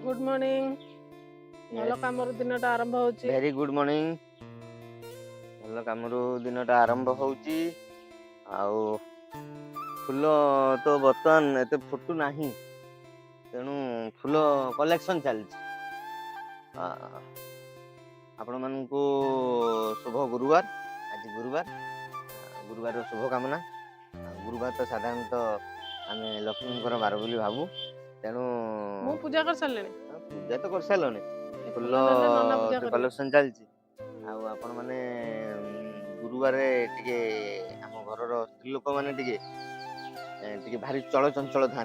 good morning भल काम दिनटा आरंभ होची वेरी गुड मॉर्निंग भल काम दिनटा आरंभ होची आउ फूल तो बर्तमान एते फुटू नाही तेणु फूल कलेक्शन चलची आपण मानकु शुभ गुरुवार आज गुरुवार शुभ कामना गुरुवार तो साधारणतः आम लक्ष्मी बार बोली भावु तेणु मु पूजा कर सारले पूजा तो कर सारलने फूल कलेक्शन चलची आपण माने गुरुवार टिके आम घर स्त्री लोक माने टिके भारी चल चंचल था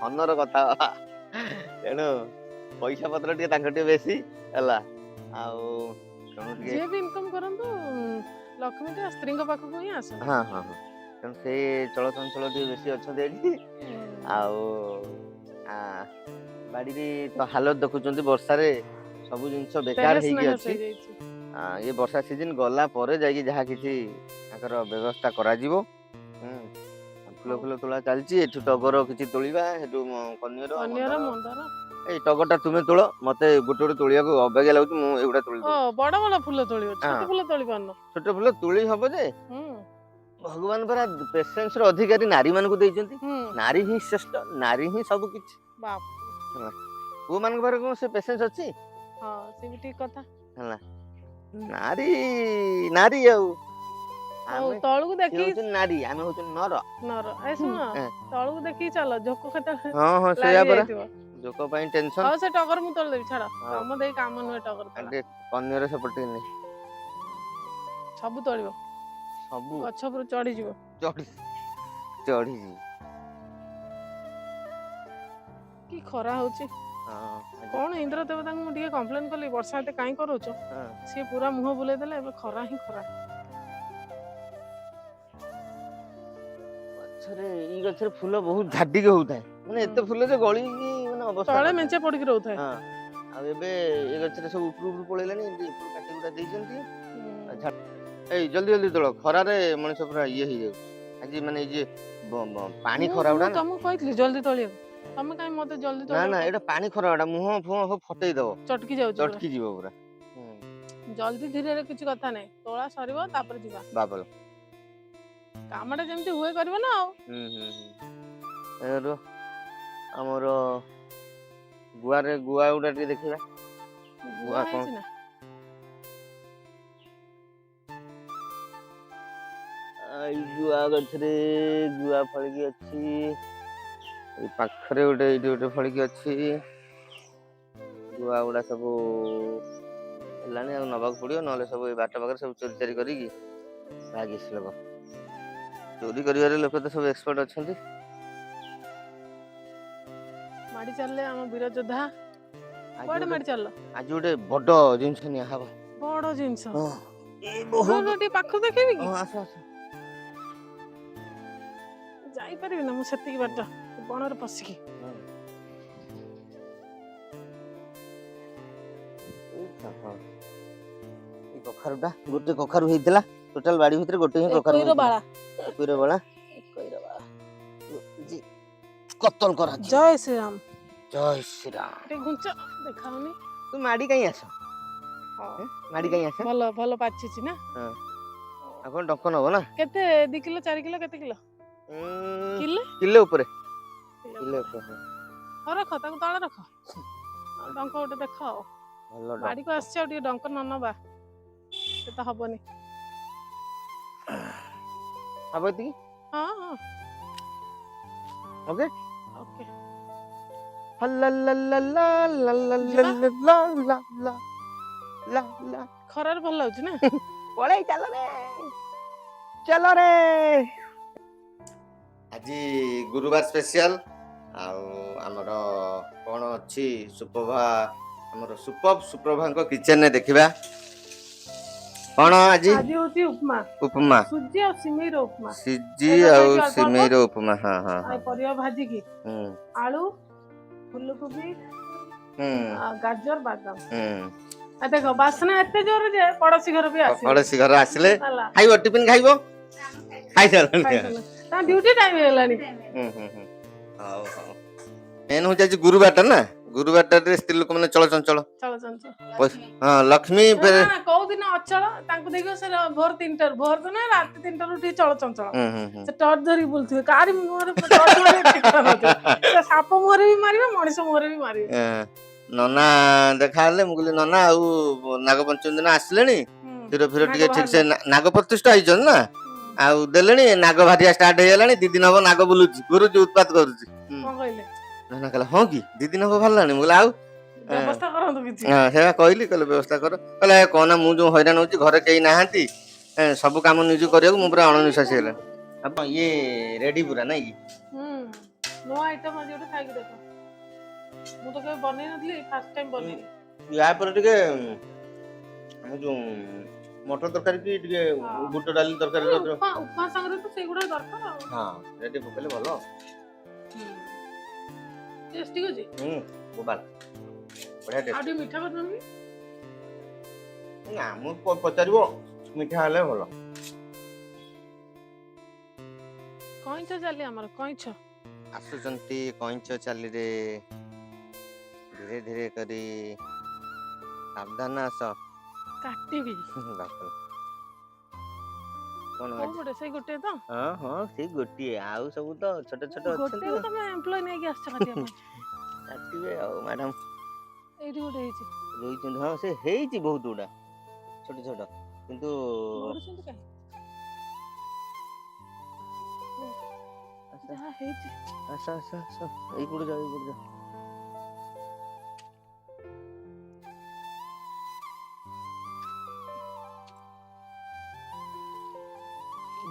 धनर कथा तेणु पैसा पत्र टिके तांकर टिके बेसी हला आउ जे भी इनकम करंतु लक्ष्मी के स्त्री को पाखु ही आस हां हां तेणु से चल चंचल टिके बेसी अछते एठी आउ बाड़ी रे तो हालत देखुचंती वर्षा रे सब जिंस बेकार हे गई अछि ये वर्षा सीजन गला परे जाई जहा किछि आकर व्यवस्था करा जिवो फूल फूल तोला चलची एठु टगर किछि तोलिबा हेतु कन्यर मंदार ए टगरटा तुमे तोळ मते गोटे गोटे तोलिया को अबेगा लागु मु एगुडा तोली ओ बड़ बड़ फूल तोलियो छोट फूल तोली पानो छोट फूल तोली हबो जे भगवान परा पेशेंस रो अधिकारी नारी मान को देइचंती नारी ही श्रेष्ठ नारी ही सब किछि बाप वो मान को को से पेशेंस अछि हां से भी ठीक कथा हला नारी नारी आउ तळु को देखि नारी आमे होछ नर नर ए सुन तळु को देखि चल जोको खता हां हां सेया पर जोको पई टेंशन हां से टगर मु तोल देबी छाड़ हम देई काम न टगर अरे कन्यर से पटि नै सब तोलिबो सब गछ पर चढ़ी जीवो चढ़ी की खरा होची कौन इंद्र देवता को मुझे कंप्लेन कली वर्षा एते काई करोच सी पूरा मुंह बुले देले एबे खरा ही खरा गछरे ई गछरे फूल बहुत झाडी के होताय माने एते फूल जे गळी माने अवस्था तळे मेंचे पड़ी के रहउथाय हां आ एबे ए गछरे सब ऊपर ऊपर पळेलानी एते ऊपर काटी गुडा देइचंती ए जल्दी जल्दी तोळ खरा रे मनुष्य पूरा ये ही जाउ आज माने जे पानी खरा उडा तुम कहतली जल्दी तळियो तमे काई मते जल्दी तळियो ना ना एटा पानी खरा उडा मुंह फुह सब फटई दबो चटकी जाउ चटकी जीवो पूरा जल्दी धीरे रे किछ कथा नै तोळा सरीबो तापर जीवा बाबल कामडा जेमती हुए करबो ना एरो हमर गुआ रे गुआ उडा टी देखिबा गुआ कोन आई गुआ गछरे गुआ फळकी अछि ए पाखरे उडे फळकी अछि गुआ उडा सब लाने नबाक पड़ियो नले सब बाट पाखरे सब चोरी चारी करी की भागिस लोग चोरी करिवारे लोक तो सब एक्सपर्ट अछंती माडी चलले हम वीर योद्धा कोड माडी चललो आज गोटे बड जिंस निया हबा बड जिंस ए बहुत रोटी पाखो देखिबी की आस आस जाई परबी ना मु सेती बाट बणर पसिकी ई कखारुटा गोटे कखारु हेतिला टोटल बाड़ी भीतर गोटे ही कखारु कोइरो बाला जी कत्तल करा जय श्री राम ते गुंच देखाउनी तू माडी काई आछ माडी काई आछ भलो भलो पाछि छि ना हां अपन डकन हो ना केते 2 किलो 4 किलो केते किलो किलो ऊपर और रख ताको तळे रख डंक उठे देखाओ भलो बाड़ी को आछ टी डंक न नबा से त हबनी हबती हां हां ओके ओके हल्ला ला खरार भल लाउछ ना पळे चलो रे आज गुरुवार स्पेशल आमर कौन अच्छी सुप्रभा आमर सुप्रभा किचन ने देखिबा कौन आज होती उपमा उपमा सुजी और सिमेई रो उपमा सिजी और सिमेई रो उपमा हां हां आ परिया भाजी की आलू फूलकोबी गाजर बादाम आ देखो बासना एते जोर जे पड़ोसी घर भी आसी पड़ोसी घर आसीले खाइबो टिफिन खाइबो खाइ चल ता ड्यूटी टाइम हेलानी हां हां हां मेन हो जाय गुरुवार टा ना गुरुवार रे स्त्री लोक माने चल चंचल चल चंचल हां लक्ष्मी फेर कौ दिन अचल तांको देखियो से भोर 3टा भोर तो ना रात 3टा उठी चल चंचल से टॉर्च धरी बोलथि कारी मुहरे टॉर्च मारे ठिकाना नथि से साप मुहरे भी मारिबे मଣିଷ मुहरे भी मारिबे नना देखा हले मुगली नना आउ नाग पंचमी दिन आसलेनी फिर फिर टिके ठीक से नाग प्रतिष्ठा आइछन ना आउ देलेनी नाग भारिया स्टार्ट हे गलानी 2 दिन हो नाग बुलुची गुरुजी उत्पात करूची कोन कहले नना कहला हां की 2 दिन हो भरलानी मुगला आउ व्यवस्था करंतु किछि हां सेवा कहली कहले व्यवस्था कर कहला कोना मु जो हैरान होची घरे केही नाहंती सब काम निजु करियो मु पूरा अणनिश्वासी हेला अब ये रेडी पूरा नहीं की नो आइटम आज ओटे खाइ के देखो मु तो के बनै नथली फर्स्ट टाइम बनै या पर टिके हम जो मटर तरकारी की टिके बुट डाली तरकारी उपमा संगे तो सेगुडा दरकार हां रेडी पकेले भलो टेस्टी हो जी मोबाइल बढ़िया टेस्ट आडी मीठा करनबी ना मु पचारिबो मीठा हले भलो कइछ चली हमर कइछ आसुचंती कइछ चली रे धीरे धीरे करी सावधान आस काटिबी बाप कोन गोटे से गोटे तो हां हां से गोटी आउ सब तो छोटे छोटे गोटे अछन तमे एम्प्लॉय नै के आछ काटिया काटिबे आ मैडम एडी गोटे हेछि रोई चंद हां से हेछि बहुत उडा छोटे छोटे किंतु मोरछन काई जहां हेछि आसा आसा आसा एई पुड जा एई पुड जा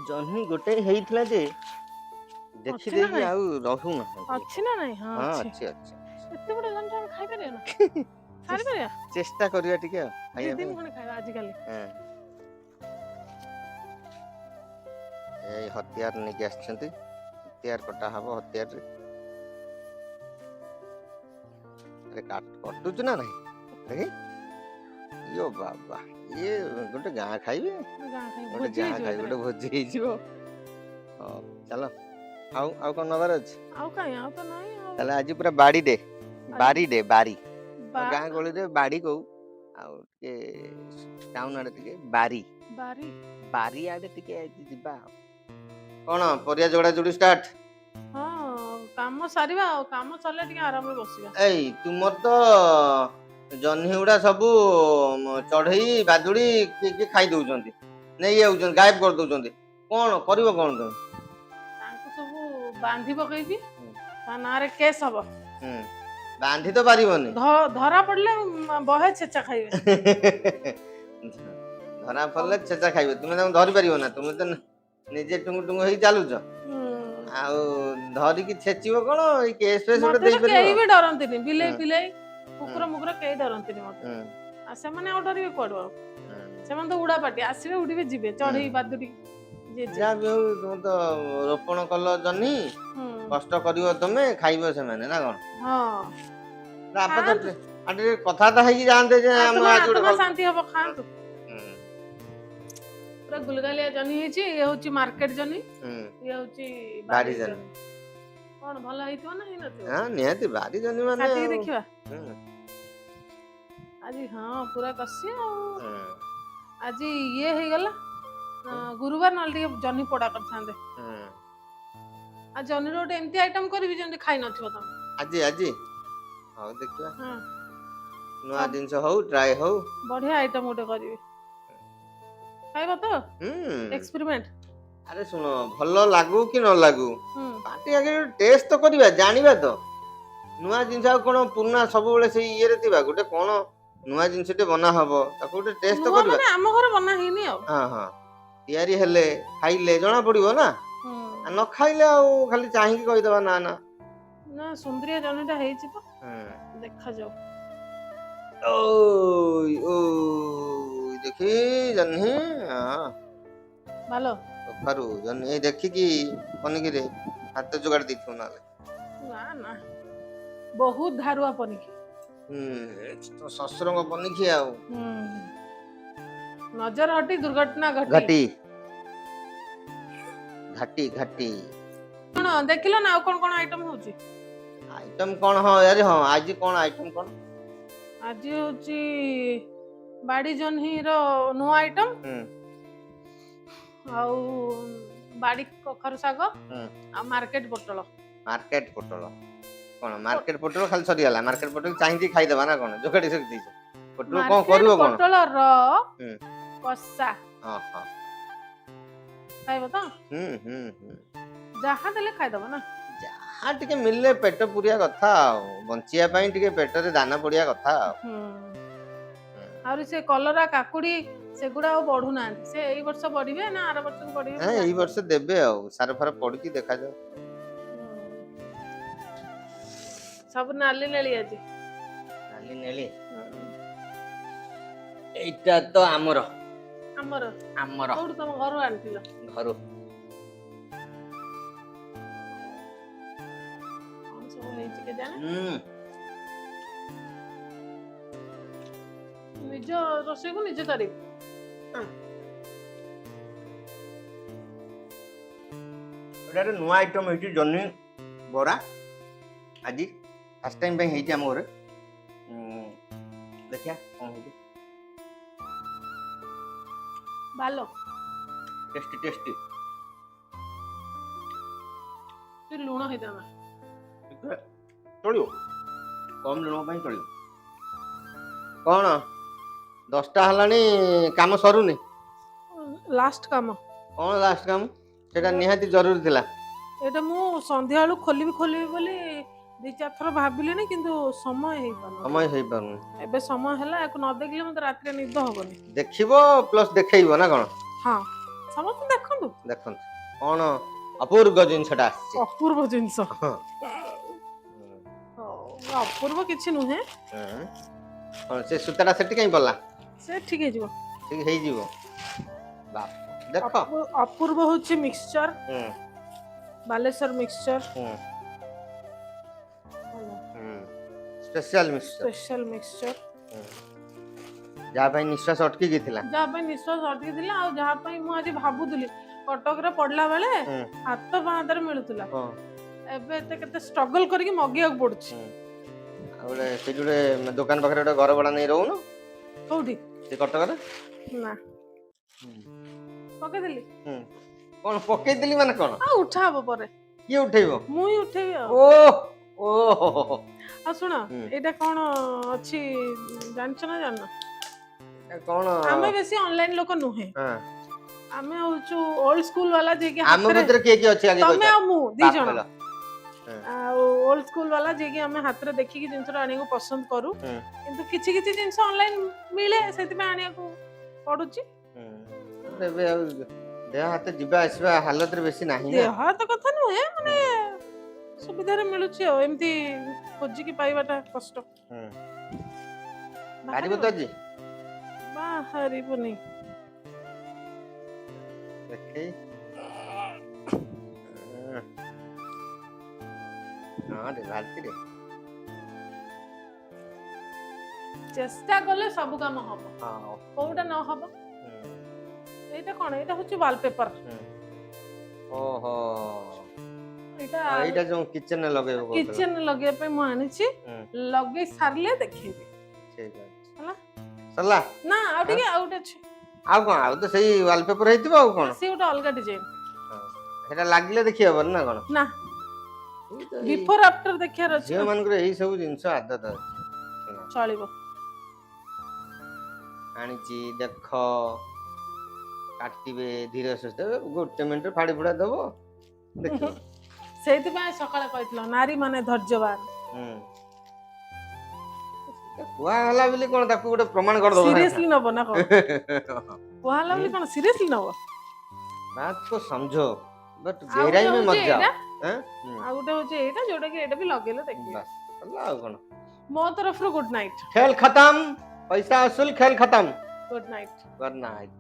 जन्ही गोटे हेइथला जे देखि देखि आउ रहू ना अछि ना नहीं हां अछि अछि एते बडे जन हम खाइ परिया ना सारी परिया चेष्टा करिया टिके खाइया दिन कोन खाइ आज काली हां ए हथियार ने के आछंती हथियार कटा हबो हथियार रे अरे कटु च ना नहीं देखि यो बाबा ये गोटे गां खाइबे गोटे गां खाइ गोटे भोजी हे जिवो चलो आउ कोन नबर अछि आउ काई आउ तो नहीं चल आज पूरा बाड़ी दे बारी गां गली रे बाड़ी को आउ के टाउन आडे टिके बारी बारी बारी आडे टिके जिबा कोन परिया जोड़ा जोड़ी स्टार्ट हां काम सारीबा काम चले टिके आराम रे बसिबा एई तुमर तो जन्ही उडा सब चढ़ई बाजुड़ी के खाई दउचंती नै आउचन गायब कर दउचंती कोन करिवो कोन तुम तांको सब बांधी पकैबी ता नारे केस हबो बांधी तो पारिबोनी धरा पड़ले बहे छेचा खाइबे धरा पड़ले छेचा खाइबे तुमे त धरि पारिबो ना तुमे त निजे टुंगु टुंगु हेई चालुछ आउ धरि की छेचिबो कोन ई केस फेस उडे देई परिबो केही भी डरंतिनी बिले बिले कुकुर मुकुर केही डरंतिनी मते आ से माने आ डरिबे कोडो से माने तो उडा पाटी आसीबे उडीबे जिबे चढ़ई बादुडी जे जा भी हो तुम तो रोपण कल जन्ही कष्ट करिवो तमे खाइबो से माने ना कोन हां आप तो आटे कथा ता हेई जानते जे हम आज उडे शांति हबो खांतु पूरा गुलगालिया जनी हेची ये होची मार्केट जनी ये होची बाड़ी जनी कोन भलो हेइतो ना हेनतो हां निहाती बाड़ी जनी माने काटी देखिबा आज हां पूरा कसी आज ये हे गला गुरुवार नाल जनी पोड़ा कर थांदे आ जनी रोड एमती आइटम करबी जंदी खाइ नथिबो त आज आज हां देखिबा हां नुआ दिन से हो ट्राई हो बढ़िया आइटम उठे करबी खाइबो तो एक्सपेरिमेंट अरे सुनो भलो लागू कि न लागू पार्टी आगे टेस्ट तो करबा जानिबा तो नुआ जिंसा कोन पुरना सब बेले से ये रे तिबा गोटे कोन नुआ जिंसटे बना हबो ताको गोटे टेस्ट तो करबा माने हम घर बना हिनी आ हां हां तयारी हेले खाइले जणा पड़िबो ना न खाइले आ खाली चाहि कि कहि दबा ना ना ना सुंदरिया जनीटा हेछि तो देखा जाओ ओय ओ देखि जन्ही हां भालो करू जन्ही देखि कि पनिकी रे हाथ जुगाड़ दिथु ना ना ना बहुत धारुआ पनिकी तो ससुरंग पनिकी आ नजर हटी दुर्घटना घटी घाटी घाटी कोन देखिलो ना कोन कोन आइटम होची आइटम कौन हाँ यार हाँ आज कौन आइटम कौन आज होची बाड़ी जन्ही रो नुआ आइटम आउ बाड़ी कखर साग आ मार्केट पोटल कौन मार्केट पोटल खाली सरी गला मार्केट पोटल चाहिए खाई देबा ना कौन जोकड़ी से दीछ पोटल कौन करबो कौन पोटल रो कसा हां हां खाइबो तो जहा देले खाइ दबो ना जहा टिके मिलले पेट पुरिया कथा बंचिया पई टिके पेट रे दाना पड़िया कथा और से कलरा काकुड़ी सेगुड़ा और बढ़ू ना से एई वर्ष बढ़िबे ना आर वर्ष बढ़िबे हां एई वर्ष देबे आ सार फार पड़की देखा जाओ सब नाली नेली आज नाली नेली एटा तो हमर कोड तुम घर आनथिलो घर कौन सब हेची के जाने निज रोषे को निज करी एटा नुआ आइटम हेची जन्नी बड़ा आज फर्स्ट टाइम पे हेची हम घर देखिया कौन हेची भालो टेस्टी टेस्टी फिर लूण हे दामा चलियो कम लुण ପାଇଁ चलियो कौन 10टा हलानी काम सरुनी लास्ट काम कौन लास्ट काम सेटा निहाती जरूरी थिला एटा मु संध्या आलू खोलिबी बोली दी चार थर भाबिलेनी किंतु समय हे पानु एबे समय हला एको न देखले मते रात्रि निद होबनी देखिबो प्लस देखैबो ना कोन हां समस्त देखंदु देखन कोन अपूर्व जिनसटा आछि अपूर्व जिनस अपूर्व किछि नुहे कोन से सुताटा सेठी कहीं पल्ला से ठीक हे जीवो ठीक हे जीवो बाप देखो अपूर्व होछि mixture Baleswar mixture special mixture जहाँ पे निश्वास अटकी गइथिला जहाँ पे निश्वास अटकी थिला आ जहाँ पे मु आज भाबुतली कटक रे पडला बेले हाथ बांधर मिलुतला एबे एते केते स्ट्रगल करके मगिया पड़छि आउले से जुडे दुकान पाखरे ଗୋଟେ घर बड़ा नै रहउनो कोठी से कटक रे ना पके दिली कोन पके दिली माने कोन आ उठाबो परे की उठेबो मुई उठेबी ओ आ सुना एटा कोन अछि जानछ ना जानना कोन हमें बेसी ऑनलाइन लोक नुहे हां हमें होचु ओल्ड स्कूल वाला जे के हम भीतर के अछि आगे तमे आ मु दी जण आ ओल्ड स्कूल वाला जे के हमें हाथ रे देखि कि जिंसरा आने को पसंद करू किंतु किछि किछि जिंस ऑनलाइन मिले सेति में आने को पडुची देबे देह हाथ जिबा आसबा हालत रे बेसी नाही देह हाथ कथा नुहे माने सुविधा रे मिलुची एमती खोजी की पाइबाटा कष्ट गाड़ी बता जी बाहरी बनी देखै हां रे भारती रे चेष्टा करले सब काम हबो हां कोउटा न हबो एटा कोन एटा होची वॉलपेपर ओहो एटा जो किचन में लगेबो किचन लगे पे मु आनी छी लगे सारले देखिबे ठीक है हला सरला ना आउटे छी आ कोन आ तो सही वॉलपेपर हेतिबो आ कोन से ओटा अलगा डिजाइन हां एटा लागले देखि हबो ना कोन ना बिफोर आफ्टर देखिया रछि जे मन करे एही सब जिंस आदत चलिबो आनी छी देखो काटिबे धीरे सुस्ते गोटे मिनिट फाड़ी फुड़ा देबो देखो सेति पय सकाळे कहतलो नारी माने धैर्यवान कुआ हला बिली कोन ताकू गोटे प्रमाण कर दो सीरियसली नबो ना को कुआ हला बिली कोन सीरियसली नबो बात को समझो बट गहराई में मत जाओ हैं आ गोटे हो जे एटा जोटा के एटा भी लगेले देखि बस अल्लाह कोन मो तरफ रो गुड नाइट खेल खत्म पैसा वसूल खेल खत्म गुड नाइट गुड नाइट